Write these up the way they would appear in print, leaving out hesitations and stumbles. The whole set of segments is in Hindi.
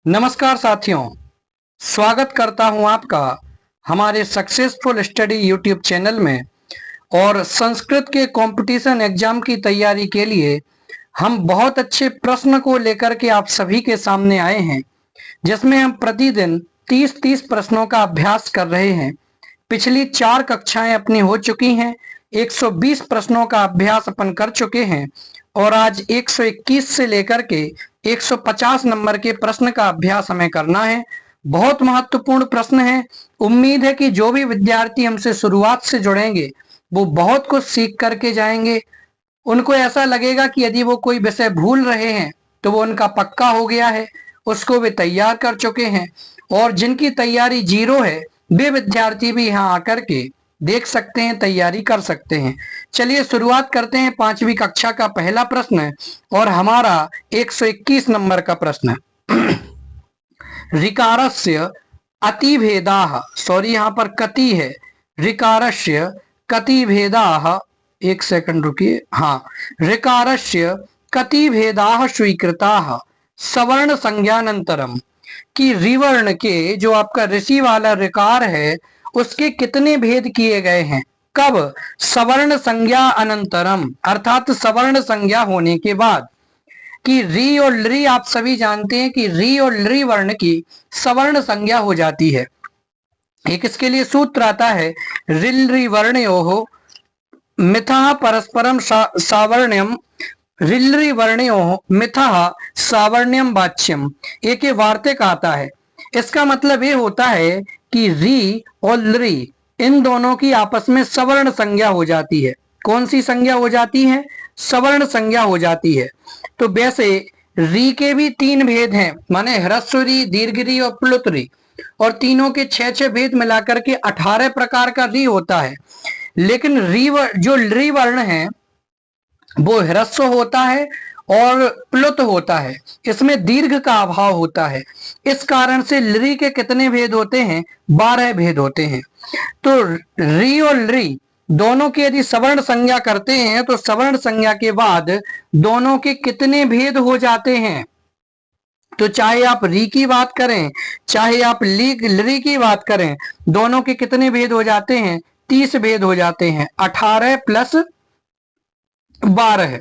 नमस्कार साथियों, स्वागत करता हूं आपका हमारे सक्सेसफुल स्टडी यूट्यूब चैनल में। और संस्कृत के कंपटीशन एग्जाम की तैयारी के लिए हम बहुत अच्छे प्रश्न को लेकर के आप सभी के सामने आए हैं, जिसमें हम प्रतिदिन 30-30 प्रश्नों का अभ्यास कर रहे हैं। पिछली 4 कक्षाएं अपनी हो चुकी हैं, 120 प्रश्नों का अभ्यास अपन कर चुके हैं और आज 121 से लेकर के 150 नंबर के प्रश्न का अभ्यास हमें करना है। बहुत महत्वपूर्ण प्रश्न है। उम्मीद है कि जो भी विद्यार्थी हमसे शुरुआत से जुड़ेंगे वो बहुत कुछ सीख करके जाएंगे। उनको ऐसा लगेगा कि यदि वो कोई विषय भूल रहे हैं तो वो उनका पक्का हो गया है, उसको वे तैयार कर चुके हैं। और जिनकी तैयारी जीरो है वे विद्यार्थी भी यहाँ आकर के देख सकते हैं, तैयारी कर सकते हैं। चलिए शुरुआत करते हैं 5वीं कक्षा का पहला प्रश्न और हमारा 121 नंबर का प्रश्न है। ऋकारस्य अतिभेदाः, सॉरी यहाँ पर कति है, ऋकारस्य कतिभेदाः, एक सेकंड रुकिए, हाँ, ऋकारस्य कतिभेदाः स्वीकृताः सवर्ण संज्ञानंतरम, कि रिवर्ण के जो आपका ऋषि वाला ऋकार है उसके कितने भेद किए गए हैं, कब, सवर्ण संज्ञा अनंतरम, अर्थात सवर्ण संज्ञा होने के बाद। कि री और लृ, आप सभी जानते हैं कि री और लृ वर्ण की सवर्ण संज्ञा हो जाती है। एक इसके लिए सूत्र आता है, रिल वर्णयोः मिथः परस्परम सावर्ण्यम, रिल्रि वर्णयोः मिथः सावर्ण्यम वाच्यम। एक ये वार्तिक आता है, इसका मतलब ये होता है कि री और लृ इन दोनों की आपस में सवर्ण संज्ञा हो जाती है। कौन सी संज्ञा हो जाती है? सवर्ण संज्ञा हो जाती है। तो वैसे री के भी 3 भेद हैं, माने ह्रस्व री, दीर्घ री और प्लुत री, और तीनों के 6-6 भेद मिलाकर के 18 प्रकार का री होता है। लेकिन जो लृ वर्ण है वो ह्रस्व होता है और प्लुत होता है, इसमें दीर्घ का अभाव होता है। इस कारण से लृ के कितने भेद होते हैं? 12 भेद होते हैं। तो री और लृ दोनों की यदि सवर्ण संज्ञा करते हैं तो सवर्ण संज्ञा के बाद दोनों के कितने भेद हो जाते हैं? तो चाहे आप री की बात करें, चाहे आप लृ की बात करें, दोनों के कितने भेद हो जाते हैं? 30 भेद हो जाते हैं। 18 प्लस 12,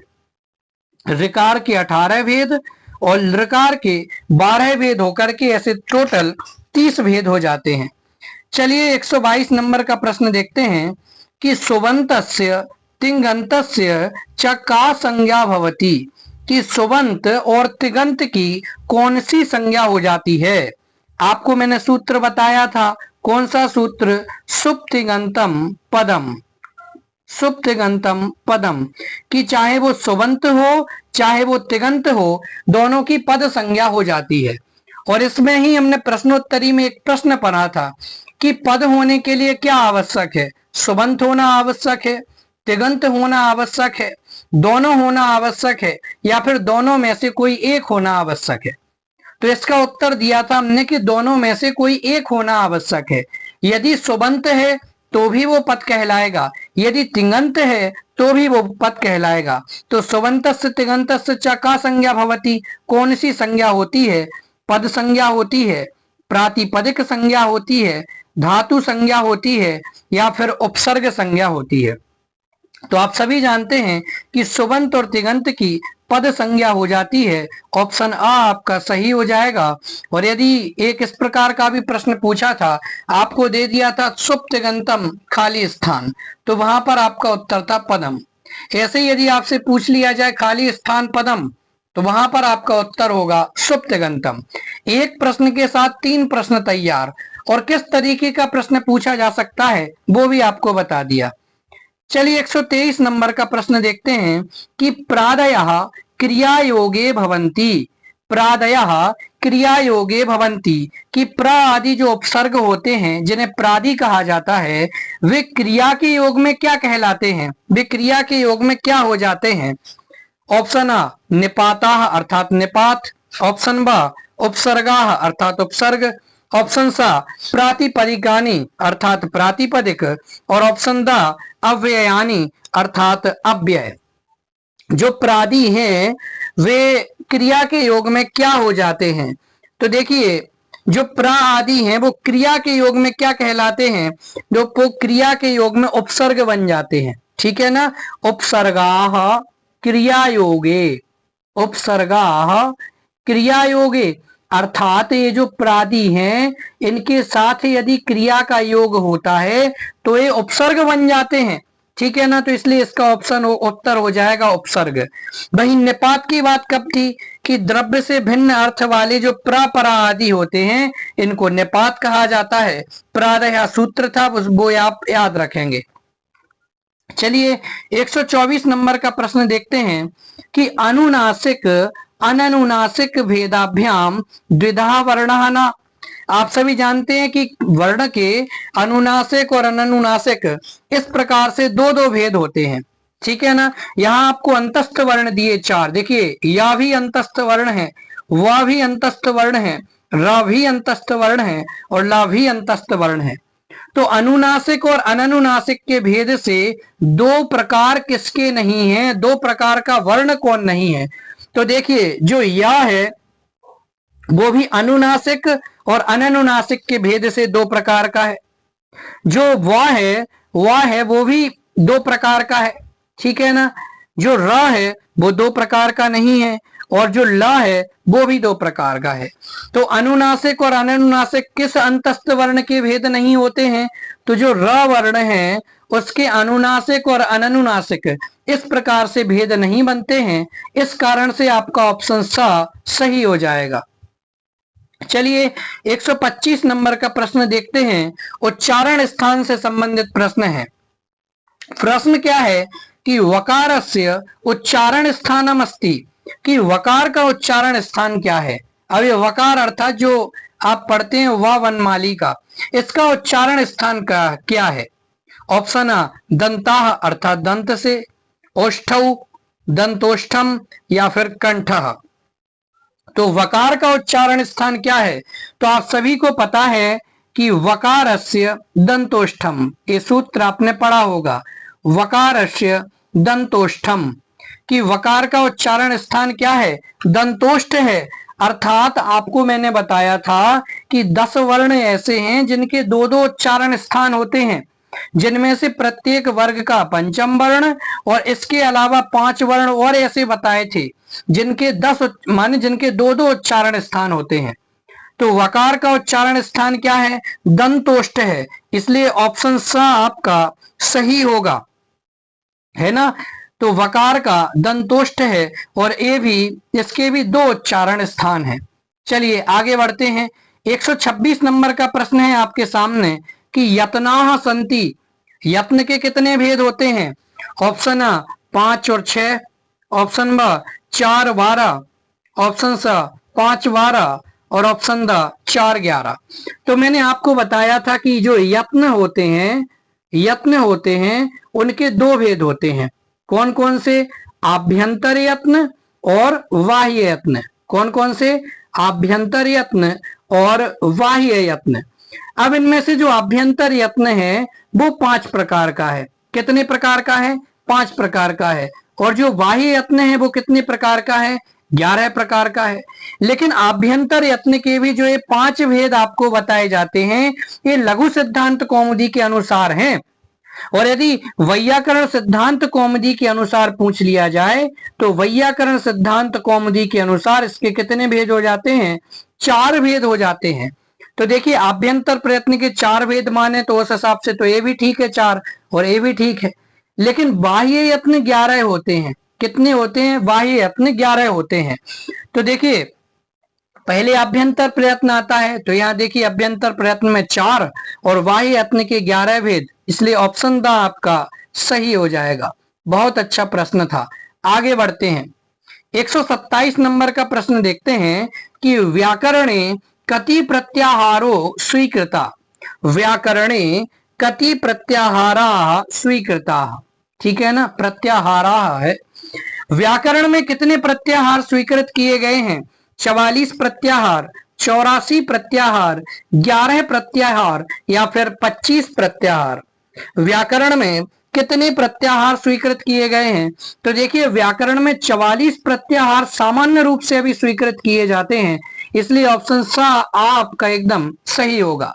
ऋकार के 18 भेद और लृकार के 12 भेद होकर के ऐसे टोटल 30 भेद हो जाते हैं। चलिए 122 नंबर का प्रश्न देखते हैं कि सुबंतस्य तिङन्तस्य च का संज्ञा भवति, कि सुबंत और तिगंत की कौन सी संज्ञा हो जाती है? आपको मैंने सूत्र बताया था, कौन सा सूत्र? सुप्तिगंतम पदम, सुप्तिगंतम पदम, कि चाहे वो सुबंत हो चाहे वो तिगंत हो, दोनों की पद संज्ञा हो जाती है। और इसमें ही हमने प्रश्नोत्तरी में एक प्रश्न पढ़ा था कि पद होने के लिए क्या आवश्यक है? सुबंत होना आवश्यक है, तिगंत होना आवश्यक है, दोनों होना आवश्यक है, या फिर दोनों में से कोई एक होना आवश्यक है? तो इसका उत्तर दिया था हमने कि दोनों में से कोई एक होना आवश्यक है। यदि सुबंत है तो भी वो पद कहलाएगा, यदि तिङन्त है तो भी वो पद कहलाएगा। तो सुबंतस्य तिङन्तस्य च का संज्ञा भवति, कौन सी संज्ञा होती है? पद संज्ञा होती है, प्रातिपदिक संज्ञा होती है, धातु संज्ञा होती है, या फिर उपसर्ग संज्ञा होती है। तो आप सभी जानते हैं कि सुबंत और तिगंत की पद संज्ञा हो जाती है। ऑप्शन आ आपका सही हो जाएगा। और यदि एक इस प्रकार का भी प्रश्न पूछा था, आपको दे दिया था सुप्तिगंतम खाली स्थान, तो वहां पर आपका उत्तर था पदम। ऐसे यदि आपसे पूछ लिया जाए खाली स्थान पदम, तो वहां पर आपका उत्तर होगा सुप्तिगंतम। एक प्रश्न के साथ 3 प्रश्न तैयार, और किस तरीके का प्रश्न पूछा जा सकता है वो भी आपको बता दिया। चलिए 123 नंबर का प्रश्न देखते हैं कि प्रादयः क्रिया योगे भवन्ति, प्रादयः क्रिया योगे भवन्ति, कि प्रा आदि जो उपसर्ग होते हैं जिन्हें प्रादि कहा जाता है, वे क्रिया के योग में क्या कहलाते हैं? वे क्रिया के योग में क्या हो जाते हैं? ऑप्शन आ निपाताः अर्थात निपात, ऑप्शन ब उपसर्गाः अर्थात उपसर्ग, ऑप्शन सा प्रातिपदिकानि अर्थात प्रातिपदिक, और ऑप्शन द अव्ययानी अर्थात अव्यय। जो प्रादि हैं वे क्रिया के योग में क्या हो जाते हैं? तो देखिए जो प्रा आदि हैं वो क्रिया के योग में क्या कहलाते हैं, जो क्रिया के योग में उपसर्ग बन जाते हैं, ठीक है ना। उपसर्गाः क्रिया योगे, उपसर्गाः क्रिया योगे, अर्थात ये जो प्रादि हैं इनके साथ यदि क्रिया का योग होता है तो ये उपसर्ग बन जाते हैं, ठीक है ना। तो इसलिए इसका ऑप्शन उत्तर हो जाएगा उपसर्ग। वही निपात की बात कब थी कि द्रव्य से भिन्न अर्थ वाले जो प्रापरा आदि होते हैं इनको निपात कहा जाता है। प्रारह सूत्र था, वो आप याद रखेंगे। चलिए 124 नंबर का प्रश्न देखते हैं कि अनुनासिक अननुनासिक भेदाभ्याम द्विधा वर्णः न। आप सभी जानते हैं कि वर्ण के अनुनासिक और अननुनासिक इस प्रकार से दो दो भेद होते हैं, ठीक है ना। यहाँ आपको अंतस्थ वर्ण दिए 4, देखिए या भी अंतस्थ वर्ण है, वह भी अंतस्थ वर्ण है, र भी अंतस्थ वर्ण है और ला भी अंतस्थ वर्ण है। तो अनुनासिक और अननुनासिक के भेद से दो प्रकार किसके नहीं है, दो प्रकार का वर्ण कौन नहीं है। तो देखिए जो या है वो भी अनुनासिक और अननुनासिक के भेद से दो प्रकार का है। जो वह है वो भी दो प्रकार का है, ठीक है ना। जो र है वो दो प्रकार का नहीं है और जो ल है वो भी दो प्रकार का है। तो अनुनासिक और अननुनासिक किस अंतस्थ वर्ण के भेद नहीं होते हैं, तो जो र वर्ण है उसके अनुनासिक और अननुनासिक इस प्रकार से भेद नहीं बनते हैं। इस कारण से आपका ऑप्शन सही हो जाएगा। चलिए 125 नंबर का प्रश्न देखते हैं, उच्चारण स्थान से संबंधित प्रश्न है। प्रश्न क्या है कि वकारस्य उच्चारण स्थानम अस्ति, कि वकार का उच्चारण स्थान क्या है। अब ये वकार अर्थात जो आप पढ़ते हैं वा वनमाली का, इसका उच्चारण स्थान क्या है। ऑप्शन आ दंताः अर्थात दंत से, ओष्ठौ दंतोष्ठम या फिर कंठः। तो वकार का उच्चारण स्थान क्या है, तो आप सभी को पता है कि वकारस्य दंतोष्ठम, ये सूत्र आपने पढ़ा होगा, वकारस्य दंतोष्ठम, कि वकार का उच्चारण स्थान क्या है, दंतोष्ठ है। अर्थात आपको मैंने बताया था कि 10 वर्ण ऐसे हैं जिनके दो दो उच्चारण स्थान होते हैं, जिनमें से प्रत्येक वर्ग का पंचम वर्ण और इसके अलावा 5 वर्ण और ऐसे बताए थे जिनके 10 माने जिनके दो दो उच्चारण स्थान होते हैं। तो वकार का उच्चारण स्थान क्या है, दंतोष्ठ है, इसलिए ऑप्शन स आपका सही होगा, है ना। तो वकार का दंतोष्ठ है और ए भी, इसके भी दो उच्चारण स्थान है। चलिए आगे बढ़ते हैं। 126 नंबर का प्रश्न है आपके सामने कि यत्नाः सन्ति, यत्न के कितने भेद होते हैं। ऑप्शन आ 5 और 6, ऑप्शन ब 4 12, ऑप्शन स 5 12 और ऑप्शन द 4 11। तो मैंने आपको बताया था कि जो यत्न होते हैं उनके दो भेद होते हैं। कौन कौन से, आभ्यंतर यत्न और बाह्य यत्न। कौन कौन से, आभ्यंतर यत्न और बाह्य यत्न। अब इनमें से जो आभ्यंतर यत्न है वो 5 प्रकार का है। कितने प्रकार का है, 5 प्रकार का है। और जो बाह्य यत्न है वो कितने प्रकार का है, 11 प्रकार का है। लेकिन आभ्यंतर यत्न के भी जो ये 5 भेद आपको बताए जाते हैं ये लघु सिद्धांत कौमुदी के अनुसार हैं। और यदि वैयाकरण सिद्धांत कौमुदी के अनुसार पूछ लिया जाए तो वैयाकरण सिद्धांत कौमुदी के अनुसार इसके कितने भेद हो जाते हैं, 4 भेद हो जाते हैं। तो देखिए आभ्यंतर प्रयत्न के 4 भेद माने तो उस हिसाब से तो ये भी ठीक है 4 और ये भी ठीक है। लेकिन बाह्य यत्न 11 होते हैं। कितने होते हैं, बाह्य यत्न 11 होते हैं। तो देखिए पहले अभ्यंतर प्रयत्न आता है, तो यहाँ देखिए अभ्यंतर प्रयत्न में 4 और बाह्य यत्न के 11 भेद, इसलिए ऑप्शन द आपका सही हो जाएगा। बहुत अच्छा प्रश्न था। आगे बढ़ते हैं। 127 नंबर का प्रश्न देखते हैं कि व्याकरणे कति प्रत्याहारो स्वीकृता, व्याकरणे कति प्रत्याहारा स्वीकृता, ठीक है ना, प्रत्याहारा है। व्याकरण में कितने प्रत्याहार स्वीकृत किए गए हैं, 44 प्रत्याहार, 84 प्रत्याहार, 11 प्रत्याहार या फिर 25 प्रत्याहार। व्याकरण में कितने प्रत्याहार स्वीकृत किए गए हैं, तो देखिए व्याकरण में 44 प्रत्याहार सामान्य रूप से अभी स्वीकृत किए जाते हैं। इसलिए ऑप्शन सा आपका एकदम सही होगा।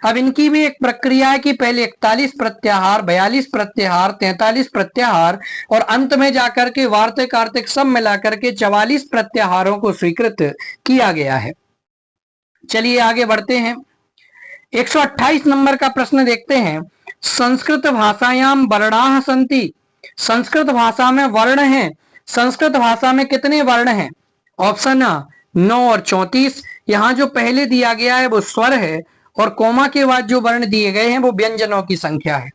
अब इनकी भी एक प्रक्रिया है कि पहले 41 प्रत्याहार, 42 प्रत्याहार, 43 प्रत्याहार और अंत में जाकर के वार्तिक कार्तिक सब मिलाकर के 44 प्रत्याहारों को स्वीकृत किया गया है। चलिए आगे बढ़ते हैं। 128 नंबर का प्रश्न देखते हैं। संस्कृत भाषायाम वर्णाः सन्ति। संस्कृत भाषा में वर्ण हैं। संस्कृत भाषा में कितने वर्ण हैं? ऑप्शन आ 9 और 34। यहाँ जो पहले दिया गया है वो स्वर है और कोमा के बाद जो वर्ण दिए गए हैं वो व्यंजनों की संख्या है।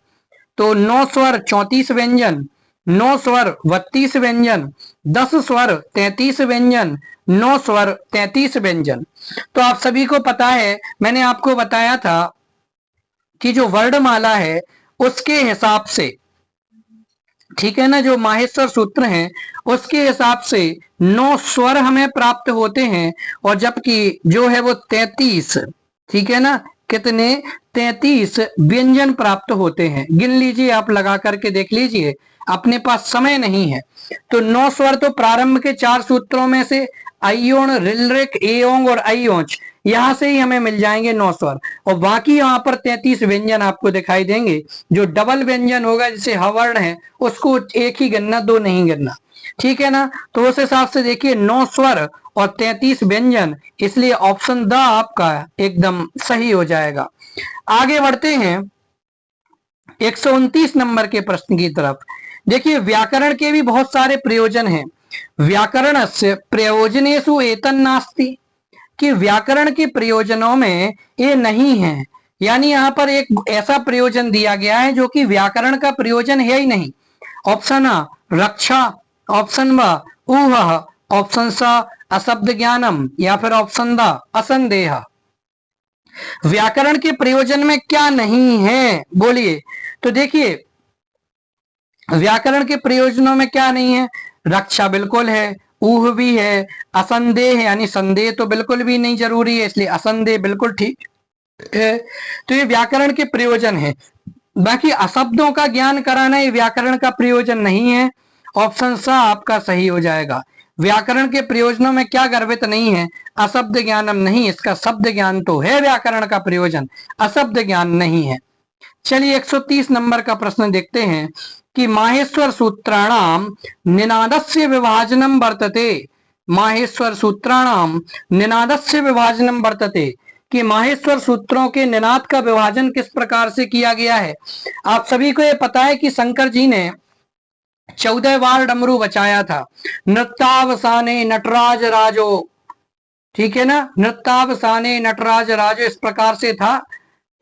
तो 9 स्वर 34 व्यंजन, 9 स्वर 32 व्यंजन, 10 स्वर 33 व्यंजन, 9 स्वर 33 व्यंजन। तो आप सभी को पता है, मैंने आपको बताया था कि जो वर्णमाला है उसके हिसाब से, ठीक है ना, जो माहेश्वर सूत्र हैं उसके हिसाब से 9 स्वर हमें प्राप्त होते हैं और जबकि जो है वो 33, ठीक है ना, कितने 33 व्यंजन प्राप्त होते हैं। गिन लीजिए, आप लगा करके देख लीजिए, अपने पास समय नहीं है। तो 9 स्वर तो प्रारंभ के 4 सूत्रों में से अयोण, रिलरिक, एओंग और अयोच, यहां से ही हमें मिल जाएंगे 9 स्वर और बाकी यहाँ पर 33 व्यंजन आपको दिखाई देंगे। जो डबल व्यंजन होगा जिसे हवर्ण है उसको एक ही गिनना, 2 नहीं गिनना, ठीक है ना। तो उस हिसाब से देखिए 9 स्वर और 33 व्यंजन, इसलिए ऑप्शन द आपका एकदम सही हो जाएगा। आगे बढ़ते हैं 129 नंबर के प्रश्न की तरफ। देखिए व्याकरण के भी बहुत सारे प्रयोजन हैं। व्याकरणस्य प्रयोजनेषु एतन्नास्ति, कि व्याकरण के प्रयोजनों में ये नहीं है। यानी यहाँ पर एक ऐसा प्रयोजन दिया गया है जो कि व्याकरण का प्रयोजन है ही नहीं। ऑप्शन आ रक्षा, ऑप्शन ब ऊह, ऑप्शन स अशब्द ज्ञानम या फिर ऑप्शन द असंदेह। व्याकरण के प्रयोजन में क्या नहीं है बोलिए? तो देखिए व्याकरण के प्रयोजनों में क्या नहीं है? रक्षा बिल्कुल है, ऊह भी है, असंदेह यानी संदेह तो बिल्कुल भी नहीं जरूरी है, इसलिए असंदेह बिल्कुल ठीक है। तो ये व्याकरण के प्रयोजन है। बाकी अशब्दों का ज्ञान कराना ये व्याकरण का प्रयोजन नहीं है। ऑप्शन सा आपका सही हो जाएगा। व्याकरण के प्रयोजनों में क्या गर्भित नहीं है? अशब्द ज्ञानम नहीं, इसका शब्द ज्ञान तो है व्याकरण का प्रयोजन, अशब्द ज्ञान नहीं है। चलिए 130 नंबर का प्रश्न देखते हैं कि माहेश्वर सूत्राणाम निनादस्य विभाजनम वर्तते। माहेश्वर सूत्राणाम निनादस्य विभाजनम वर्तते, कि माहेश्वर सूत्रों के निनाद का विभाजन किस प्रकार से किया गया है। आप सभी को ये पता है कि शंकर जी ने 14 बार डमरू बचाया था। नृत्यावसाने नटराज राजो, ठीक है ना, नृत्यावसाने नटराज राजो इस प्रकार से था,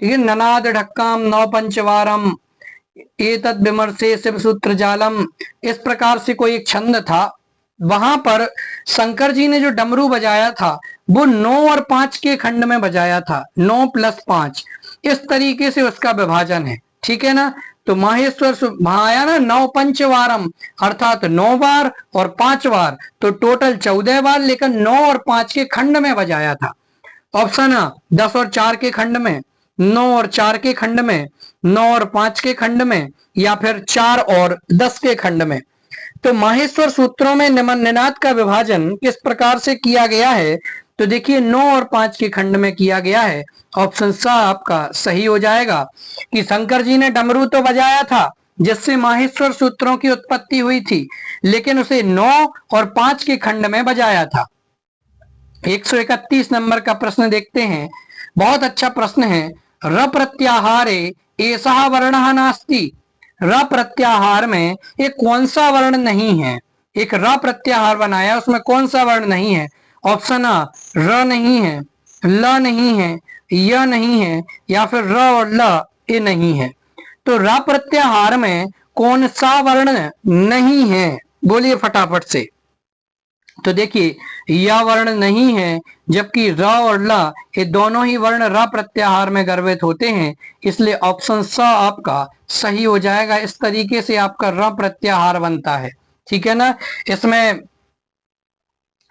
ठीक है। ननाद ढक्काम नौ पंचवारम एतद विमर्शे शिव सूत्र जालम, इस प्रकार से कोई एक छंद था। वहां पर शंकर जी ने जो डमरू बजाया था वो 9 और 5 के खंड में बजाया था, 9 + 5, इस तरीके से उसका विभाजन है, ठीक है ना। तो माहेश्वर वहां आया ना 9 पंचवारम, अर्थात 9 बार और 5 बार, तो टोटल 14 बार, लेकिन 9 और 5 के खंड में बजाया था। ऑप्शन आ 10 और 4 के खंड में, 9 और 4 के खंड में, 9 और 5 के खंड में, या फिर 4 और 10 के खंड में। तो माहेश्वर सूत्रों में निनाद का विभाजन किस प्रकार से किया गया है? तो देखिए 9 और 5 के खंड में किया गया है। ऑप्शन सा आपका सही हो जाएगा कि शंकर जी ने डमरू तो बजाया था जिससे माहेश्वर सूत्रों की उत्पत्ति हुई थी, लेकिन उसे 9 और 5 के खंड में बजाया था। 131 नंबर का प्रश्न देखते हैं, बहुत अच्छा प्रश्न है। र प्रत्याहारे एषः वर्णः नास्ति। र प्रत्याहार में एक कौन सा वर्ण नहीं है? एक र प्रत्याहार बनाया, उसमें कौन सा वर्ण नहीं है? ऑप्शन आ र नहीं है, ल नहीं है, य नहीं है, या फिर र और ल ये नहीं है। तो र प्रत्याहार में कौन सा वर्ण नहीं है? बोलिए फटाफट से। तो देखिए यह वर्ण नहीं है, जबकि र और ल ये दोनों ही वर्ण र प्रत्याहार में गर्भित होते हैं, इसलिए ऑप्शन स आपका सही हो जाएगा। इस तरीके से आपका र प्रत्याहार बनता है, ठीक है ना। इसमें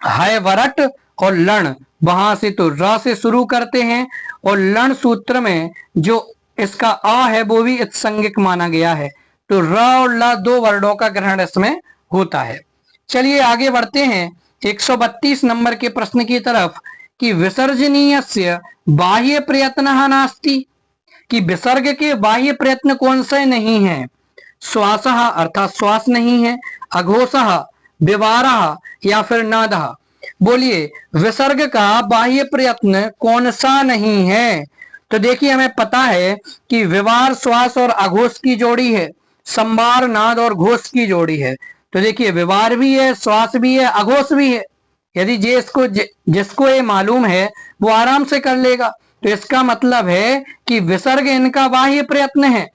है वरट और लण, वहां से तो र से शुरू करते हैं और लण सूत्र में जो इसका आ है वो भी इत्संगिक माना गया है। तो र और ल 2 वर्णों का ग्रहण इसमें होता है। चलिए आगे बढ़ते हैं 132 नंबर के प्रश्न की तरफ कि विसर्जनीयस्य बाह्य प्रयत्नः नास्ति, कि विसर्ग के बाह्य प्रयत्न कौन से नहीं है। श्वासः अर्थात श्वास नहीं है, अघोषः विवारः या फिर नादः। बोलिए विसर्ग का बाह्य प्रयत्न कौन सा नहीं है। तो देखिए हमें पता है कि विवार श्वास और अघोष की जोड़ी है, संवार नाद और घोष की जोड़ी है। तो देखिए विवार भी है, श्वास भी है, अघोष भी है। यदि जिसको ये मालूम है वो आराम से कर लेगा। तो इसका मतलब है कि विसर्ग इनका बाह्य प्रयत्न है,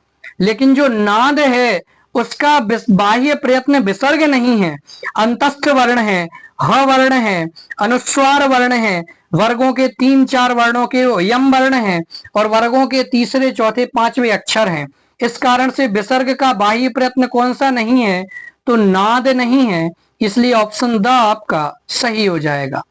लेकिन जो नाद है उसका बाह्य प्रयत्न विसर्ग नहीं है, अंतस्थ वर्ण है, ह वर्ण है, अनुस्वार वर्ण है, वर्गों के 3-4 वर्णों के यम वर्ण है और वर्गों के तीसरे चौथे पांचवें अक्षर हैं। इस कारण से विसर्ग का बाह्य प्रयत्न कौन सा नहीं है, तो नाद नहीं है। इसलिए ऑप्शन द आपका सही हो जाएगा।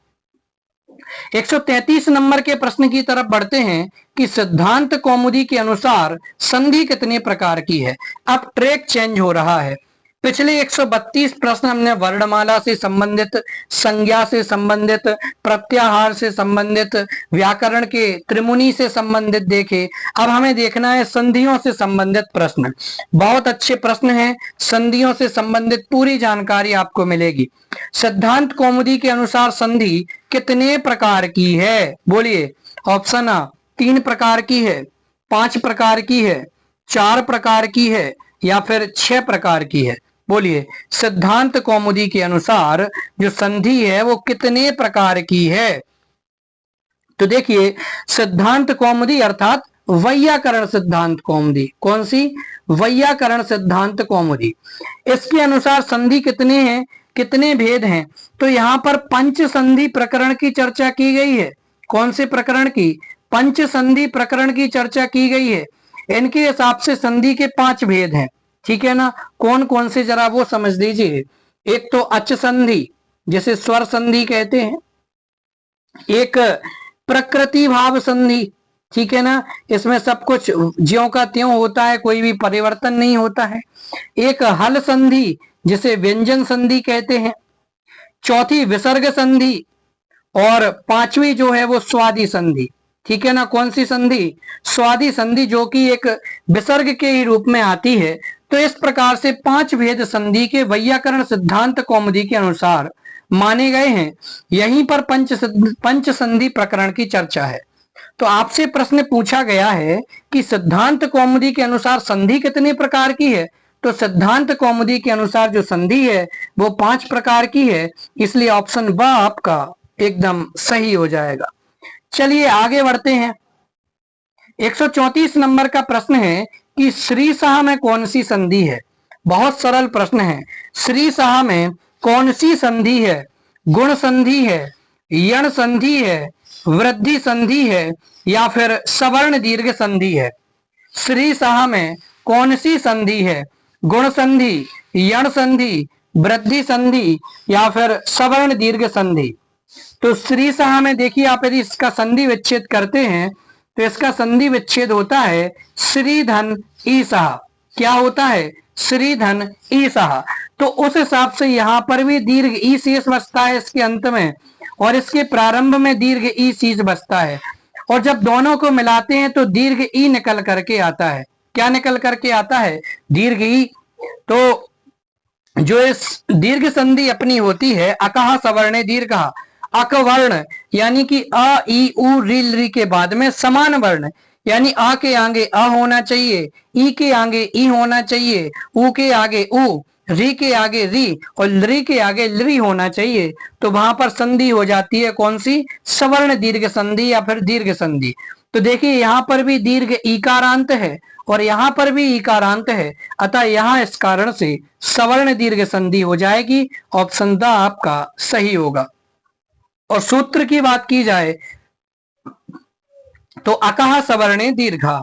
133 नंबर के प्रश्न की तरफ बढ़ते हैं कि सिद्धांत कौमुदी के अनुसार संधि कितने प्रकार की है। अब ट्रैक चेंज हो रहा है। पिछले 132 प्रश्न हमने वर्णमाला से संबंधित, संज्ञा से संबंधित, प्रत्याहार से संबंधित, व्याकरण के त्रिमुनि से संबंधित देखे। अब हमें देखना है संधियों से संबंधित प्रश्न। बहुत अच्छे प्रश्न हैं, संधियों से संबंधित पूरी जानकारी आपको मिलेगी। सिद्धांत कौमुदी के अनुसार संधि कितने प्रकार की है। बोलिए ऑप्शन आ 3 प्रकार की है, 5 प्रकार की है, 4 प्रकार की है या फिर 6 प्रकार की है। बोलिए सिद्धांत कौमुदी के अनुसार जो संधि है वो कितने प्रकार की है। तो देखिए सिद्धांत कौमुदी अर्थात वैयाकरण सिद्धांत कौमुदी, कौन सी, वैयाकरण सिद्धांत कौमुदी। इसके अनुसार संधि कितने हैं, कितने भेद हैं। तो यहाँ पर पंच संधि प्रकरण की चर्चा की गई है। कौन से प्रकरण की, पंच संधि प्रकरण की चर्चा की गई है। इनके हिसाब से संधि के 5 भेद हैं, ठीक है ना। कौन कौन से जरा वो समझ लीजिए। एक तो अच संधि जिसे स्वर संधि कहते हैं, एक प्रकृति भाव संधि, ठीक है ना, इसमें सब कुछ ज्यों का त्यों होता है, कोई भी परिवर्तन नहीं होता है। एक हल संधि जिसे व्यंजन संधि कहते हैं, चौथी विसर्ग संधि और 5वीं जो है वो स्वादि संधि, ठीक है ना। कौन सी संधि, स्वादि संधि, जो कि एक विसर्ग के ही रूप में आती है। तो इस प्रकार से 5 भेद संधि के वैयाकरण सिद्धांत कौमुदी के अनुसार माने गए हैं। यहीं पर पंच संधि प्रकरण की चर्चा है। तो आपसे प्रश्न पूछा गया है कि सिद्धांत कौमुदी के अनुसार संधि कितने प्रकार की है। तो सिद्धांत कौमुदी के अनुसार जो संधि है वो 5 प्रकार की है। इसलिए ऑप्शन ब आपका एकदम सही हो जाएगा। चलिए आगे बढ़ते हैं। 134 नंबर का प्रश्न है कि श्री साह में कौन सी संधि है। बहुत सरल प्रश्न है। श्री साह में कौन सी संधि है। गुण संधि है, यण संधि है, वृद्धि संधि है या फिर सवर्ण दीर्घ संधि है। श्री साह में कौन सी संधि है। गुण संधि, यण संधि, वृद्धि संधि या फिर सवर्ण दीर्घ संधि। तो श्री साह में देखिए आप यदि इसका संधि विच्छेद करते हैं तो इसका संधि विच्छेद होता है श्री धन ई साह। क्या होता है, श्री धन ई साह। तो उस हिसाब से यहाँ पर भी दीर्घ ई शेष बचता है इसके अंत में, और इसके प्रारंभ में दीर्घ ई शेष बचता है। और जब दोनों को मिलाते हैं तो दीर्घ ई निकल करके आता है। क्या निकल करके आता है, दीर्घ ई। तो जो इस दीर्घ संधि अपनी होती है अकह सवर्ण दीर्घ, अकवर्ण यानी कि अ ई उ री री के बाद में समान वर्ण, यानी आ के आगे अ होना चाहिए, ई के आगे ई होना चाहिए, उ के आगे उ, री के आगे री और लरी के आगे लरी होना चाहिए। तो वहां पर संधि हो जाती है कौन सी, सवर्ण दीर्घ संधि या फिर दीर्घ संधि। तो देखिए यहाँ पर भी दीर्घ ईकारांत है और यहाँ पर भी ईकारांत है, अतः यहाँ इस कारण से सवर्ण दीर्घ संधि हो जाएगी। ऑप्शन द आपका सही होगा। और सूत्र की बात की जाए तो अकह सवर्णे दीर्घा।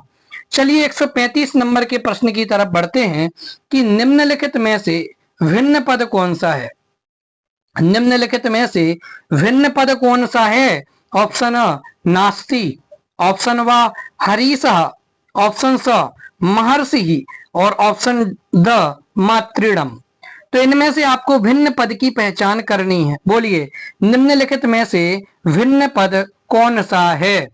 चलिए 135 नंबर के प्रश्न की तरफ बढ़ते हैं कि निम्नलिखित में से भिन्न पद कौन सा है। निम्नलिखित में से भिन्न पद कौन सा है। ऑप्शन अ नास्ति, ऑप्शन व हरीशः, ऑप्शन स महर्षि और ऑप्शन द मातृणम। तो इनमें से आपको भिन्न पद की पहचान करनी है। बोलिए, निम्नलिखित में से भिन्न पद कौन सा है?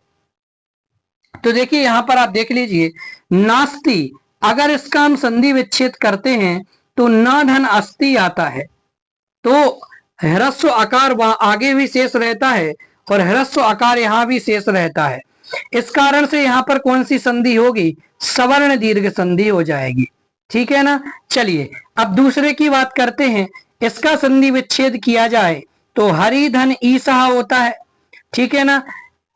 तो देखिए यहां पर आप देख लीजिए, नास्ति, अगर इसका हम संधि विच्छेद करते हैं तो न धन अस्ति आता है, तो ह्रस्व आकार वहां आगे भी शेष रहता है और ह्रस्व आकार यहां भी शेष रहता है। इस कारण से यहां पर कौन सी संधि होगी? सवर्ण दीर्घ संधि हो जाएगी। ठीक है ना। चलिए अब दूसरे की बात करते हैं। इसका संधि विच्छेद किया जाए तो हरि धन ईसा होता है। ठीक है ना।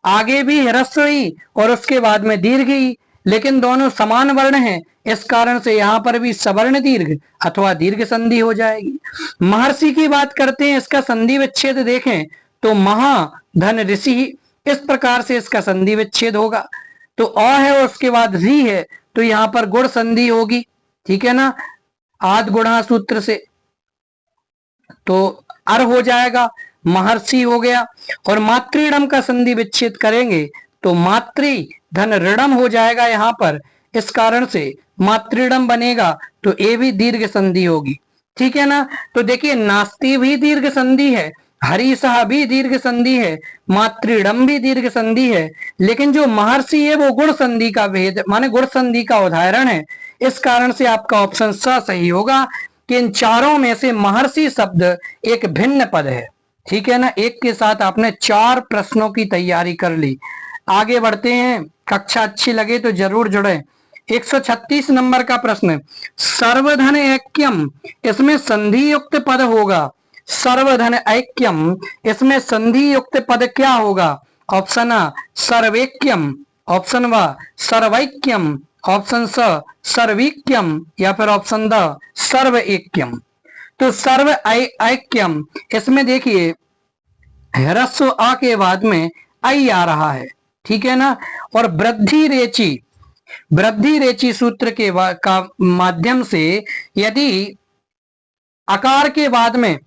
आगे भी ह्रस्व ई और उसके बाद में दीर्घ ई, लेकिन दोनों समान वर्ण हैं, इस कारण से यहां पर भी सवर्ण दीर्घ अथवा दीर्घ संधि हो जाएगी। महर्षि की बात करते हैं, इसका संधि विच्छेद देखें तो महा धन ऋषि, इस प्रकार से इसका संधि विच्छेद होगा। तो अ है और उसके बाद री है, तो यहां पर गुण संधि होगी। ठीक है ना, आद गुणा सूत्र से, तो अर हो जाएगा, महर्षि हो गया। और मातृणम का संधि विच्छेद करेंगे तो मातृ धन ऋणम हो जाएगा यहां पर, इस कारण से मातृणम बनेगा, तो ए भी दीर्घ संधि होगी। ठीक है ना। तो देखिए नास्ति भी दीर्घ संधि है, हरिसह भी दीर्घ संधि है, मातृणम भी दीर्घ संधि है, लेकिन जो महर्षि है वो गुण संधि का भेद माने गुण संधि का उदाहरण है। इस कारण से आपका ऑप्शन स सही होगा कि इन चारों में से महर्षि शब्द एक भिन्न पद है। ठीक है ना। एक के साथ आपने 4 प्रश्नों की तैयारी कर ली। आगे बढ़ते हैं, कक्षा अच्छी लगे तो जरूर जुड़े। 136 नंबर का प्रश्न, सर्वधन ऐक्यम, इसमें संधि युक्त पद होगा। सर्वधन ऐक्यम, इसमें संधि युक्त पद क्या होगा? ऑप्शन आ सर्वैक्यम, ऑप्शन व सर्वैक्यम, ऑप्शन स सर्वैक्यम, या फिर ऑप्शन द सर्व ऐक्यम। तो सर्व ऐक्यम, इसमें देखिए ह्रस्व आ के बाद में आई आ रहा है। ठीक है ना। और वृद्धि रेची, वृद्धि रेची सूत्र के का माध्यम से यदि आकार के बाद में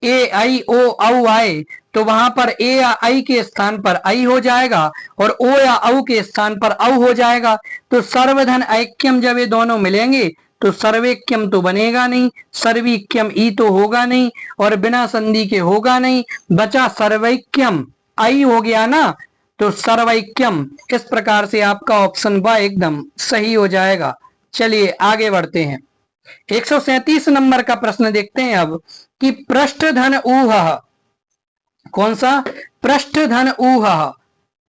ए आई ओ औ आए तो वहां पर ए या आई के स्थान पर आई हो जाएगा और ओ या औ के स्थान पर औ हो जाएगा। तो सर्वधन ऐक्यम जब ये दोनों मिलेंगे तो सर्वैक्यम तो बनेगा नहीं, सर्वैक्यम ई तो होगा नहीं और बिना संधि के होगा नहीं, बचा सर्वैक्यम, आई हो गया ना, तो सर्वैक्यम। इस प्रकार से आपका ऑप्शन ब एकदम सही हो जाएगा। चलिए आगे बढ़ते हैं। 137 नंबर का प्रश्न देखते हैं अब कि पृष्ठधन ऊह, कौन सा? पृष्ठधन ऊह,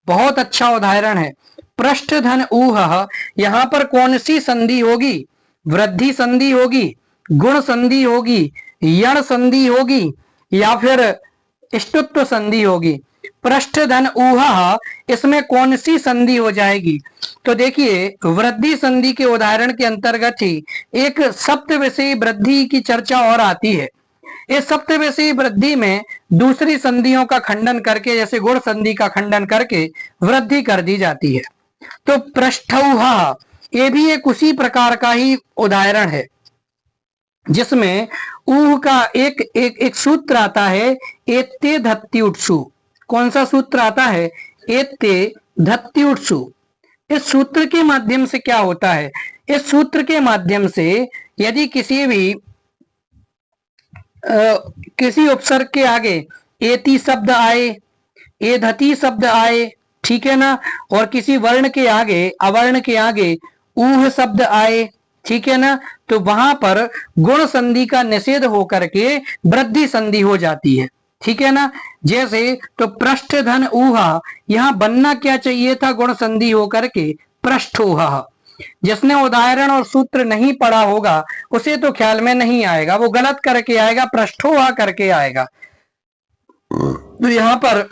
बहुत अच्छा उदाहरण है। पृष्ठधन ऊह, यहां पर कौन सी संधि होगी? वृद्धि संधि होगी, गुण संधि होगी, यण संधि होगी, या फिर ष्टुत्व संधि होगी? पृष्ठधन ऊह, इसमें कौन सी संधि हो जाएगी? तो देखिए वृद्धि संधि के उदाहरण के अंतर्गत ही एक सप्तविषयी वृद्धि की चर्चा और आती है। इस सप्तविषयी वृद्धि में दूसरी संधियों का खंडन करके, जैसे गुण संधि का खंडन करके वृद्धि कर दी जाती है। तो पृष्ठौहा, ये भी एक उसी प्रकार का ही उदाहरण है, जिसमें ऊह का एक सूत्र आता है, एत्ते धत्युत्सु। कौन सा सूत्र आता है? एत्ते धत्युत्सु। इस सूत्र के माध्यम से क्या होता है? इस सूत्र के माध्यम से यदि किसी भी किसी उपसर्ग के आगे एति शब्द आए, ए धति शब्द आए, ठीक है ना, और किसी वर्ण के आगे अवर्ण के आगे ऊह शब्द आए, ठीक है ना, तो वहां पर गुण संधि का निषेध होकर के वृद्धि संधि हो जाती है। ठीक है ना। जैसे तो पृष्ठधन ऊहा, यहां बनना क्या चाहिए था? गुण संधि होकर के पृष्ठोहा। जिसने उदाहरण और सूत्र नहीं पढ़ा होगा उसे तो ख्याल में नहीं आएगा, वो गलत करके आएगा, पृष्ठोहा करके आएगा। तो यहां पर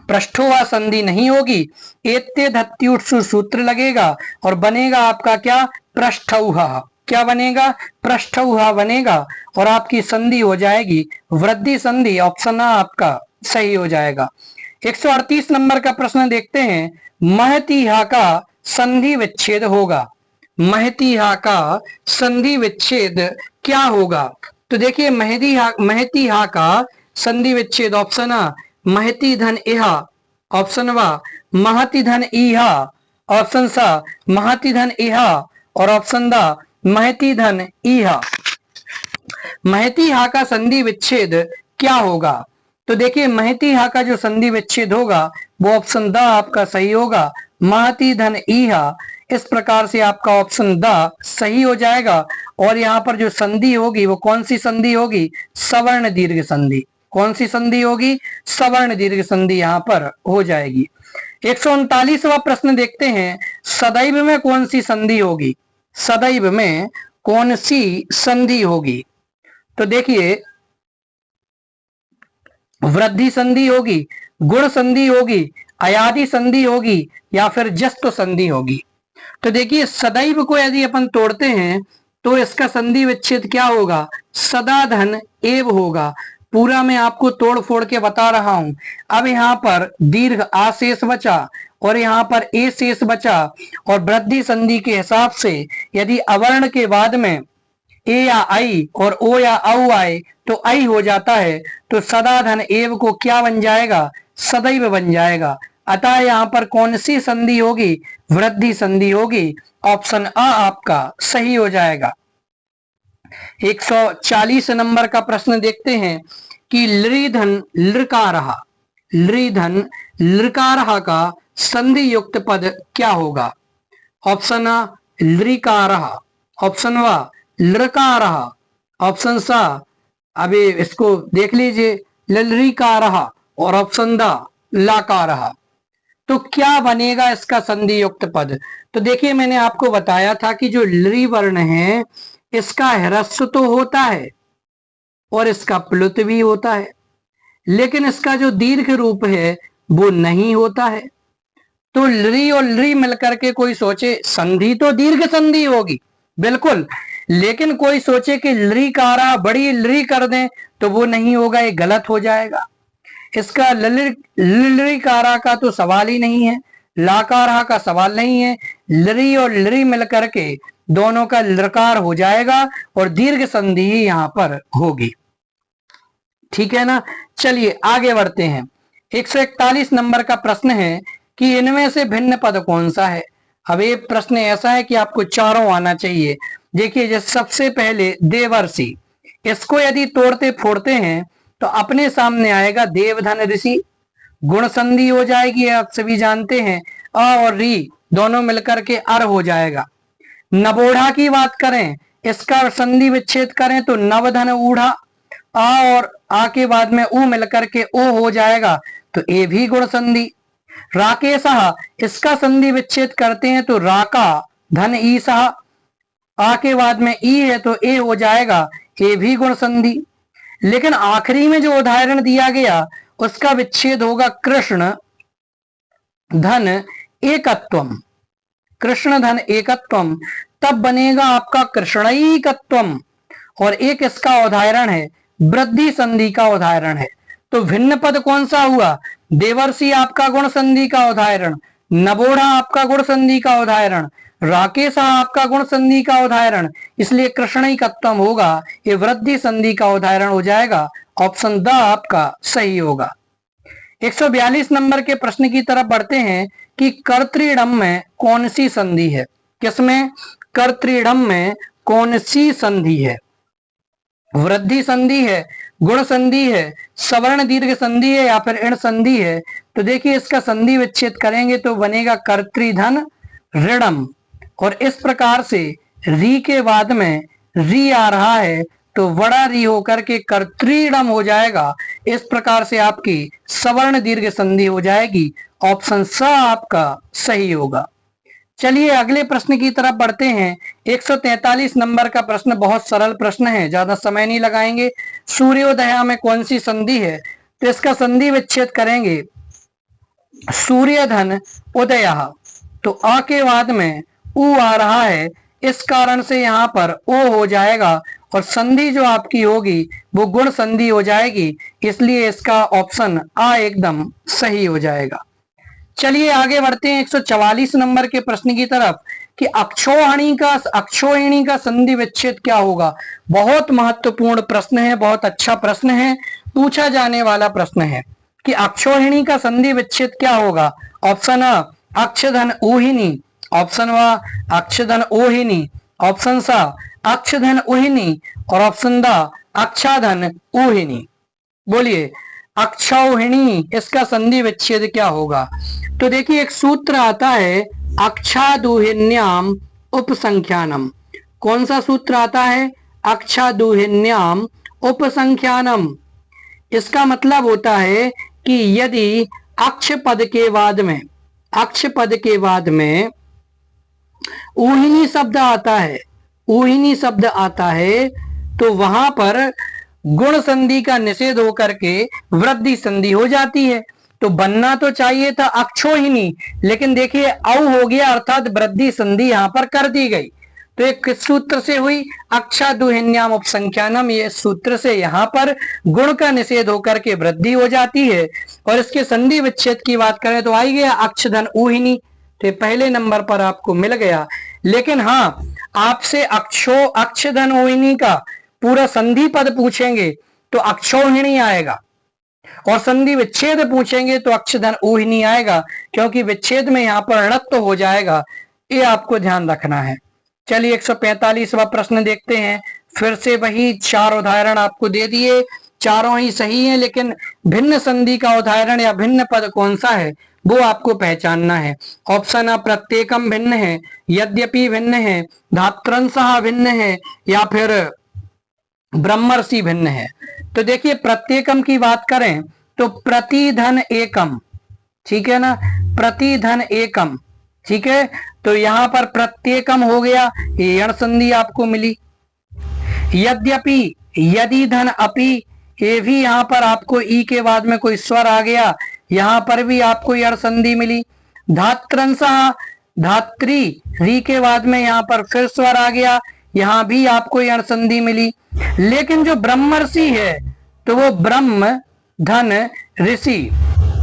पृष्ठोहा संधि नहीं होगी, एत्ते धत्युत्सु सूत्र लगेगा और बनेगा आपका क्या? पृष्ठौहा। क्या बनेगा? पृष्ठौहा बनेगा और आपकी संधि हो जाएगी वृद्धि संधि। ऑप्शन आ आपका सही हो जाएगा। 138 नंबर का प्रश्न देखते हैं, महतिहा का संधि विच्छेद होगा। महतिहा का संधि विच्छेद क्या होगा? तो देखिए महतिहा का संधि विच्छेद, ऑप्शन आ महति धन इहा, ऑप्शन वा महति धन इहा, ऑप्शन सा महति धन इहा और ऑप्शन द महति धन इहा। महती हा का संधि विच्छेद क्या होगा? तो देखिए महती हा का जो संधि विच्छेद होगा वो ऑप्शन द आपका सही होगा, महती धन ईहा। इस प्रकार से आपका ऑप्शन द सही हो जाएगा। और यहाँ पर जो संधि होगी वो कौन सी संधि होगी? सवर्ण दीर्घ संधि। कौन सी संधि होगी? सवर्ण दीर्घ संधि यहाँ पर हो जाएगी। 139वां प्रश्न देखते हैं, सदैव में कौन सी संधि होगी? सदैव में कौन सी संधि होगी? तो देखिए वृद्धि संधि होगी, गुण संधि होगी, अयादि संधि होगी या फिर जस्त संधि होगी। तो देखिए सदैव को यदि अपन तोड़ते हैं तो इसका संधि विच्छेद क्या होगा? सदा धन एव होगा। पूरा मैं आपको तोड़ फोड़ के बता रहा हूं। अब यहाँ पर दीर्घ आ शेष बचा और यहाँ पर ए शेष बचा, और वृद्धि संधि के हिसाब से यदि अवर्ण के बाद में ए या आई और ओ या औ आए तो आई हो जाता है, तो सदा धन एव को क्या बन जाएगा? सदैव बन जाएगा। अतः यहाँ पर कौन सी संधि होगी? वृद्धि संधि होगी। ऑप्शन अ आपका सही हो जाएगा। 140 नंबर का प्रश्न देखते हैं कि लृधन लृकारः, लृधन लृकारः का संधि युक्त पद क्या होगा? ऑप्शन अ लृकारः, ऑप्शन व लृकारः, ऑप्शन सा अभी इसको देख लीजिए ललृकारः और ऑप्शन द लाकारः। तो क्या बनेगा इसका संधि युक्त पद? तो देखिए मैंने आपको बताया था कि जो लृ वर्ण है इसका ह्रस्व तो होता है और इसका प्लुत भी होता है, लेकिन इसका जो दीर्घ रूप है वो नहीं होता है। तो लृ और लृ मिलकर के कोई सोचे संधि तो दीर्घ संधि होगी बिल्कुल, लेकिन कोई सोचे कि लृकारा बड़ी लृ कर दें तो वो नहीं होगा, ये गलत हो जाएगा। इसका लृकारा का तो सवाल ही नहीं है, लाकारा का सवाल नहीं है। लृ और लृ मिलकर के दोनों का लृकार हो जाएगा और दीर्घ संधि ही यहां पर होगी। ठीक है ना। चलिए आगे बढ़ते हैं। 141 नंबर का प्रश्न है कि इनमें से भिन्न पद कौन सा है? अब ये प्रश्न ऐसा है कि आपको चारों आना चाहिए। देखिए जैसे सबसे पहले देवर्षि, इसको यदि तोड़ते फोड़ते हैं तो अपने सामने आएगा देवधन ऋषि। गुण संधि हो जाएगी, आप सभी जानते हैं, अ और री दोनों मिलकर के अर हो जाएगा। नबोढ़ा की बात करें, इसका संधि विच्छेद करें तो नवधन ऊढ़ा, आ और आ के बाद में ऊ मिलकर के ओ हो जाएगा, तो ए भी गुण संधि। राकेशः, इसका संधि विच्छेद करते हैं तो राका धन ईसः, आ के बाद में ई है तो ए हो जाएगा, ए भी गुण संधि। लेकिन आखिरी में जो उदाहरण दिया गया उसका विच्छेद होगा कृष्ण धन एकत्वम, कृष्ण धन एकत्वम, तब बनेगा आपका कृष्णैकत्वम। और एक इसका उदाहरण है वृद्धि संधि का उदाहरण है। तो भिन्न पद कौन सा हुआ? देवर्षि आपका गुण संधि का उदाहरण, नबोढ़ा आपका गुण संधि का उदाहरण, राकेश आपका गुण संधि का उदाहरण, इसलिए कृष्णैकत्वम होगा, ये वृद्धि संधि का उदाहरण हो जाएगा। ऑप्शन द आपका सही होगा। 142 नंबर के प्रश्न की तरफ बढ़ते हैं कि कर्तृडम में कौन सी संधि है? किसमें? कर्तृडम में कौन सी संधि है? वृद्धि संधि है, गुण संधि है, सवर्ण दीर्घ संधि है या फिर ऋण संधि है? तो देखिए इसका संधि विच्छेद करेंगे तो बनेगा कर्तृधन ऋणम। और इस प्रकार से री के बाद में री आ रहा है तो बड़ा री होकर के कर्तृडम हो जाएगा। इस प्रकार से आपकी सवर्ण दीर्घ संधि हो जाएगी। ऑप्शन स आपका सही होगा। चलिए अगले प्रश्न की तरफ बढ़ते हैं। 143 नंबर का प्रश्न बहुत सरल प्रश्न है, ज्यादा समय नहीं लगाएंगे। सूर्योदया में कौन सी संधि है? तो इसका संधि विच्छेद करेंगे सूर्य धन उदय, तो अ के बाद में उ आ रहा है, इस कारण से यहाँ पर ओ हो जाएगा और संधि जो आपकी होगी वो गुण संधि हो जाएगी, इसलिए इसका ऑप्शन आ एकदम सही हो जाएगा। चलिए आगे बढ़ते हैं 144 नंबर के प्रश्न की तरफ कि अक्षोहिणी का संधि विच्छेद क्या होगा? बहुत महत्वपूर्ण प्रश्न है, बहुत अच्छा प्रश्न है, पूछा जाने वाला प्रश्न है कि अक्षोहिणी का संधि विच्छेद क्या होगा? ऑप्शन अ अक्षधन ऊहिनी, ऑप्शन व अक्षधन ओहिनी, ऑप्शन सा अक्षधन उहिनी और ऑप्शन द अक्षाधन ऊहिनी। बोलिए अक्षौहिणी, इसका संधि विच्छेद क्या होगा? तो देखिए एक सूत्र आता है अक्षादुहिन्याम उपसंख्यानम। कौन सा सूत्र आता है? अक्षादुहिन्याम उपसंख्यानम। इसका मतलब होता है कि यदि अक्ष पद के बाद में, अक्ष पद के बाद में ऊहिनी शब्द आता है, ऊहिनी शब्द आता है, तो वहां पर गुण संधि का निषेध होकर के वृद्धि संधि हो जाती है। तो बनना तो चाहिए था अक्षोहिणी, लेकिन देखिए औ हो गया, अर्थात वृद्धि संधि यहां पर कर दी गई। तो एक किस सूत्र से हुई? अक्षादुहिन्याम उपसंख्यानम। ये सूत्र से यहां पर गुण का निषेध होकर के वृद्धि हो जाती है। और इसके संधि विच्छेद की बात करें तो आई गया अक्षधन ऊहिनी, तो पहले नंबर पर आपको मिल गया। लेकिन हाँ, आपसे अक्षधन ऊहिनी का पूरा संधि पद पूछेंगे तो अक्षौहिणी आएगा, और संधि विच्छेद पूछेंगे तो अक्षधन ऊहिनी आएगा, क्योंकि विच्छेद में यहाँ पर णत्व हो जाएगा। ये आपको ध्यान रखना है। चलिए 145वां प्रश्न देखते हैं। फिर से वही 4 उदाहरण आपको दे दिए, चारों ही सही हैं, लेकिन भिन्न संधि का उदाहरण या भिन्न पद कौन सा है वो आपको पहचानना है। ऑप्शन आ प्रत्येकम भिन्न है, यद्यपि भिन्न है, धात्रंशः भिन्न है, या फिर ब्रह्मर्षि भिन्न है। तो देखिए प्रत्येकम की बात करें तो प्रतिधन एकम, ठीक है ना, प्रतिधन एकम, ठीक है। तो यहां पर प्रत्येकम हो गया, ये यण संधि आपको मिली। यद्यपि, यदि धन अपि, ये भी यहां पर आपको ई के बाद में कोई स्वर आ गया, यहां पर भी आपको यण संधि मिली। धात्रंशः, धात्री, री के बाद में यहां पर फिर स्वर आ गया, यहां भी आपको यण संधि मिली। लेकिन जो ब्रह्मर्षि है तो वो ब्रह्म धन ऋषि,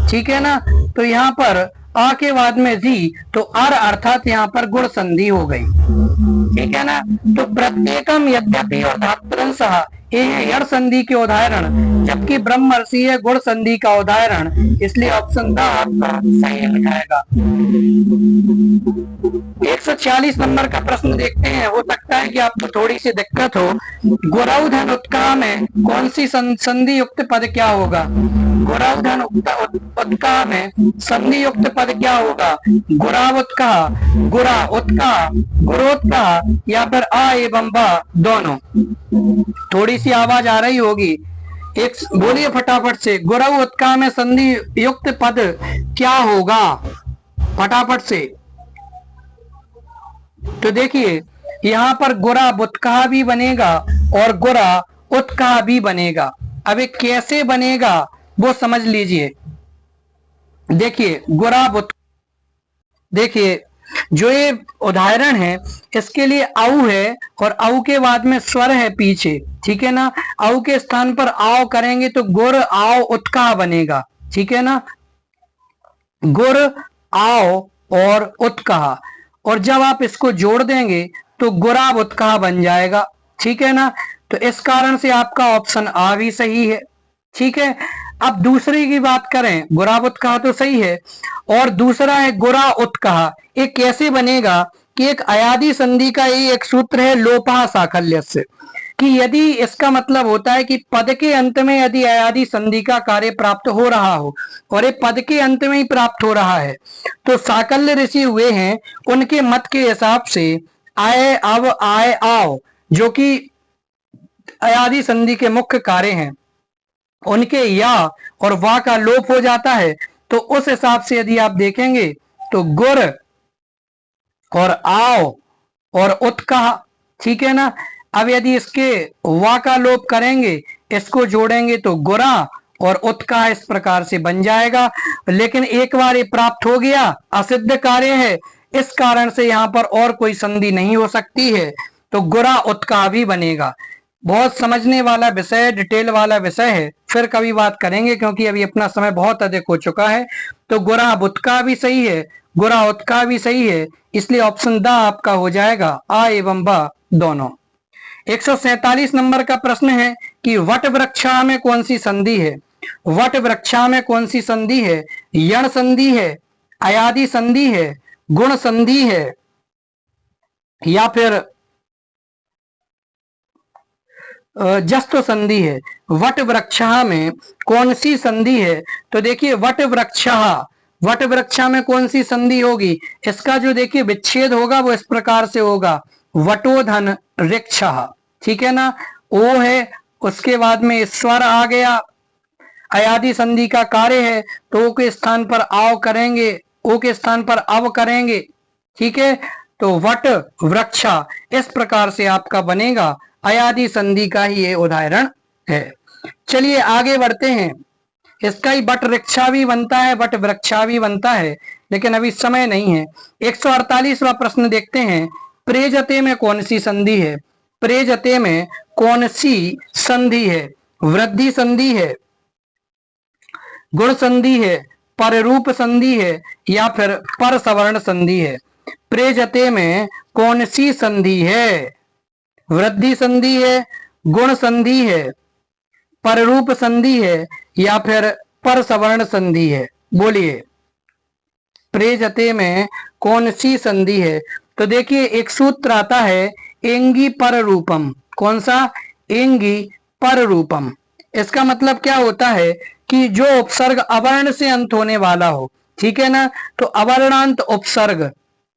ठीक है ना। तो यहाँ पर आ के बाद में री, तो अर अर्थात यहाँ पर गुण संधि हो गई, ठीक है ना। तो प्रत्येकम, यद्यपि और धात्रंशः ये यण संधि के उदाहरण, जबकि ब्रह्मर्षि है गुण संधि का उदाहरण, इसलिए ऑप्शन द आपका सही हो जाएगा। 146 नंबर का प्रश्न देखते हैं। हो सकता है कि आपको थोड़ी सी दिक्कत हो। गुरौधन उत्का में कौन सी संधि युक्त पद क्या होगा? गुरौधन उत्का में संधि युक्त पद क्या होगा? गुरावुत्का, गुरा उत्का, गुरोत्का, या फिर आ एवं बा दोनों। थोड़ी सी आवाज आ रही होगी, एक बोलिए फटाफट से, गुरव उत्का में संधि युक्त पद क्या होगा? फटाफट से। तो देखिए यहाँ पर गुरा बुत्का भी बनेगा और गुरा उत्का भी बनेगा। अब ये कैसे बनेगा वो समझ लीजिए। देखिए गुरा बुत, देखिए जो ये उदाहरण है इसके लिए औ है, और औ के बाद में स्वर है पीछे, ठीक है ना। औ के स्थान पर आओ करेंगे तो गुर आओ उत्का बनेगा, ठीक है ना। गुर आओ और उत्का, और जब आप इसको जोड़ देंगे तो गुराब उत्का बन जाएगा, ठीक है ना। तो इस कारण से आपका ऑप्शन आ भी सही है, ठीक है। अब दूसरी की बात करें, गुराब उत्का तो सही है, और दूसरा है गुरा उत्का। ये कैसे बनेगा कि एक अयादि संधि का ये एक सूत्र है लोपः साकल्यस्य, कि यदि इसका मतलब होता है कि पद के अंत में यदि अयादि संधि का कार्य प्राप्त हो रहा हो, और ये पद के अंत में ही प्राप्त हो रहा है, तो साकल्य ऋषि हुए हैं, उनके मत के हिसाब से आए, अब, आए, आओ, जो कि अयादि संधि के मुख्य कार्य हैं, उनके या और वा का लोप हो जाता है। तो उस हिसाब से यदि आप देखेंगे तो गुर और आओ और उत्का, ठीक है ना। अब यदि इसके वा का लोप करेंगे, इसको जोड़ेंगे तो गुरा और उत्का इस प्रकार से बन जाएगा। लेकिन एक बार ये प्राप्त हो गया, असिद्ध कार्य है, इस कारण से यहाँ पर और कोई संधि नहीं हो सकती है, तो गुरा उत्का भी बनेगा। बहुत समझने वाला विषय, डिटेल वाला विषय है, फिर कभी बात करेंगे क्योंकि अभी अपना समय बहुत अधिक हो चुका है। तो गुरा बुत्का भी सही है, गुरा उत्का भी सही है, इसलिए ऑप्शन द आपका हो जाएगा आ एवं बा दोनों। 147 नंबर का प्रश्न है कि वट वृक्षा में कौन सी संधि है? वट वृक्षा में कौन सी संधि है? यण संधि है, अयादि संधि है, गुण संधि है, या फिर जस्त संधि है। वट वृक्षः में कौन सी संधि है? तो देखिए वट वृक्षः, वट वृक्षा में कौन सी संधि होगी? इसका जो देखिए विच्छेद होगा वो इस प्रकार से होगा, वटोधन वृक्षः, ठीक है ना। ओ है, उसके बाद में स्वर आ गया, अयादि संधि का कार्य है, तो ओ के स्थान पर आव करेंगे, ओ के स्थान पर अव करेंगे, ठीक है। तो वट वृक्षा इस प्रकार से आपका बनेगा, अयादि संधि का ही ये उदाहरण है। चलिए आगे बढ़ते हैं। इसका ही वट वृक्षा भी बनता है, वट वृक्षा भी बनता है, लेकिन अभी समय नहीं है। 148वां प्रश्न देखते हैं। प्रेजते में कौन सी संधि है? प्रेजते में कौन सी संधि है? वृद्धि संधि है, गुण संधि है, पररूप संधि है, या फिर पर सवर्ण संधि है? प्रेजते में कौन सी संधि है? वृद्धि संधि है, गुण संधि है, पररूप संधि है, या फिर पर सवर्ण संधि है? बोलिए, प्रेजते में कौन सी संधि है? तो देखिए एक सूत्र आता है, एंगी पर रूपम। कौन सा? एंगी पर रूपम। इसका मतलब क्या होता है कि जो उपसर्ग अवर्ण से अंत होने वाला हो, ठीक है ना, तो अवर्णांत उपसर्ग,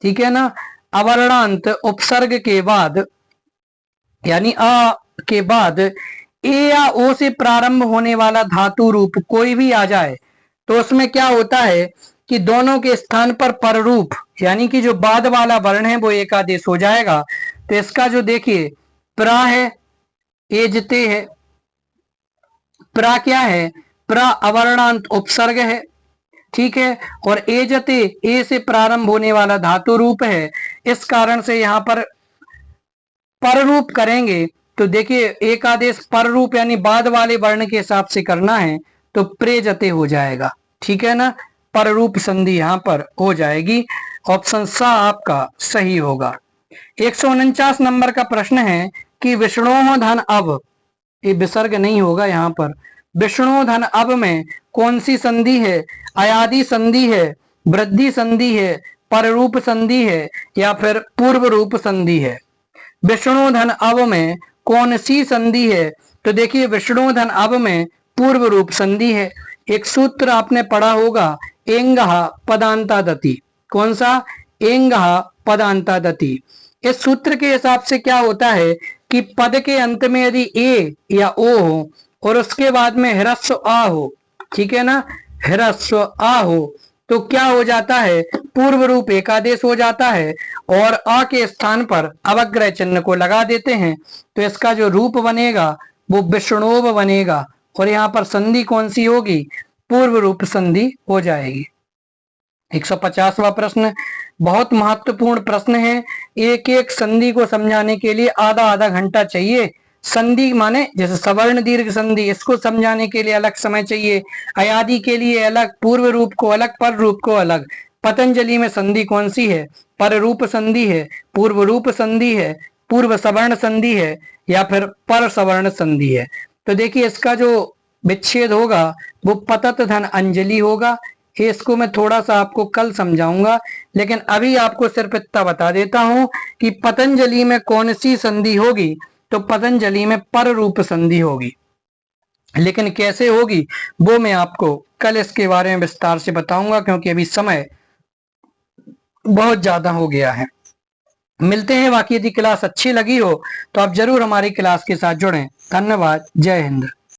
ठीक है ना, अवर्णांत उपसर्ग के बाद यानी अ के बाद ए या ओ से प्रारंभ होने वाला धातु रूप कोई भी आ जाए, तो उसमें क्या होता है कि दोनों के स्थान पर पररूप यानी कि जो बाद वाला वर्ण है वो एक आदेश हो जाएगा। तो इसका जो देखिए प्रा है, एजते है, प्रा क्या है? प्रा अवर्णांत उपसर्ग है, ठीक है, और एजते ए से प्रारंभ होने वाला धातु रूप है। इस कारण से यहां पर पर रूप करेंगे, तो देखिए एक आदेश पर रूप यानी बाद वाले वर्ण के हिसाब से करना है, तो प्रेजते हो जाएगा, ठीक है ना, पर रूप संधि यहां पर हो जाएगी। ऑप्शन सा आपका सही होगा। 149 नंबर का प्रश्न है कि विष्णु धन अब, ये विसर्ग नहीं होगा यहाँ पर, विष्णु धन अब में कौन सी संधि है? अयादि संधि है, वृद्धि संधि है, पररूप संधि है, या फिर पूर्व रूप संधि है? विष्णु धन अब में कौन सी संधि है? तो देखिए विष्णु धन अब में पूर्व रूप संधि है। एक सूत्र आपने पढ़ा होगा, एंगः पदांतादति। कौन सा? एंगः पदांतादति। इस सूत्र के हिसाब से क्या होता है कि पद के अंत में यदि ए या ओ हो और उसके बाद में ह्रस्व आ हो, ठीक है ना, ह्रस्व आ हो, तो क्या हो जाता है? पूर्व रूप एकादेश हो जाता है और अ के स्थान पर अवग्रह चिन्ह को लगा देते हैं, तो इसका जो रूप बनेगा वो विष्णोव बनेगा, और यहाँ पर संधि कौन सी होगी? पूर्व रूप संधि हो जाएगी। 150वां प्रश्न बहुत महत्वपूर्ण प्रश्न है। एक एक संधि को समझाने के लिए आधा आधा घंटा चाहिए। संधि माने जैसे सवर्ण दीर्घ संधि, इसको समझाने के लिए अलग समय चाहिए, अयादि के लिए अलग, पूर्व रूप को अलग, पर रूप को अलग। पतंजलि में संधि कौन सी है? पर रूप संधि है, पूर्व रूप संधि है, पूर्व सवर्ण संधि है, या फिर पर सवर्ण संधि है? तो देखिए इसका जो विच्छेद होगा वो पतत धन अंजलि होगा। इसको मैं थोड़ा सा आपको कल समझाऊंगा, लेकिन अभी आपको सिर्फ इतना बता देता हूं कि पतंजलि में कौन सी संधि होगी। तो पतंजलि में पर रूप संधि होगी, लेकिन कैसे होगी वो मैं आपको कल इसके बारे में विस्तार से बताऊंगा, क्योंकि अभी समय बहुत ज्यादा हो गया है। मिलते हैं, बाकी यदि क्लास अच्छी लगी हो तो आप जरूर हमारी क्लास के साथ जुड़ें। धन्यवाद। जय हिंद।